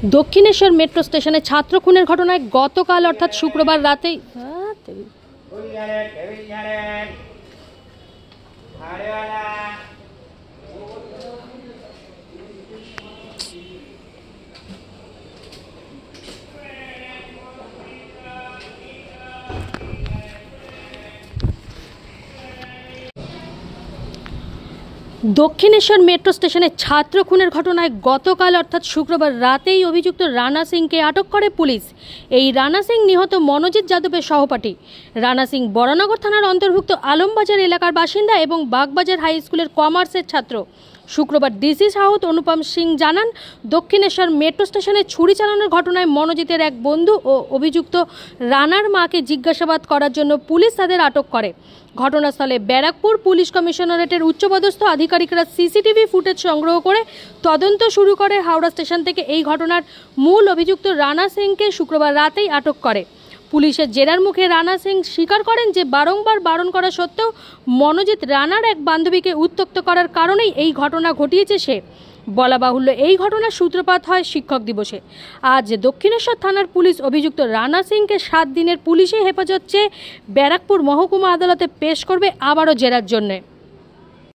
Dakshineswar metro স্টেশনে ছাত্র খুনের ঘটনায় গতকাল অর্থাৎ শুক্রবার রাতেই দক্ষিণেশ্বর মেট্রো স্টেশনে ছাত্র খুনের ঘটনায় গতকাল অর্থাৎ শুক্রবার রাতেই অভিযুক্ত রানা সিংকে আটক করে পুলিশ। এই রানা সিং নিহত মনোজিৎ যাদবের সহপাঠী। রানা সিং বরানগর থানার অন্তর্ভুক্ত আলমবাজার এলাকার বাসিন্দা এবং বাগবাজার হাই স্কুলের কমার্সের ছাত্র। শুক্রবার ডিসি সাউথ অনুপম সিং জানান, দক্ষিণেশ্বর মেট্রো স্টেশনে ছুরি চালানোর ঘটনায় মনোজিতের এক বন্ধু ও অভিযুক্ত রানার মাকে জিজ্ঞাসাবাদ করার জন্য পুলিশ তাদের আটক করে। ঘটনাস্থলে ব্যারাকপুর পুলিশ কমিশনারেটের উচ্চপদস্থ আধিকারিকরা সিসিটিভি ফুটেজ সংগ্রহ করে তদন্ত শুরু করে। হাওড়া স্টেশন থেকে এই ঘটনার মূল অভিযুক্ত রানা সিংকে শুক্রবার রাতেই আটক করে। পুলিশের জেরার মুখে রানা সিং স্বীকার করেন যে বারংবার বারণ করা সত্ত্বেও মনোজিৎ রানার এক বান্ধবীকে উত্ত্যক্ত করার কারণেই এই ঘটনা ঘটিয়েছে সে। বলা বাহুল্য, এই ঘটনার সূত্রপাত হয় শিক্ষক দিবসে। আজ দক্ষিণেশ্বর থানার পুলিশ অভিযুক্ত রানা সিংকে 7 দিনের পুলিশি হেফাজত চেয়ে ব্যারাকপুর মহকুমা আদালতে পেশ করবে আবারও জেরার জন্যে।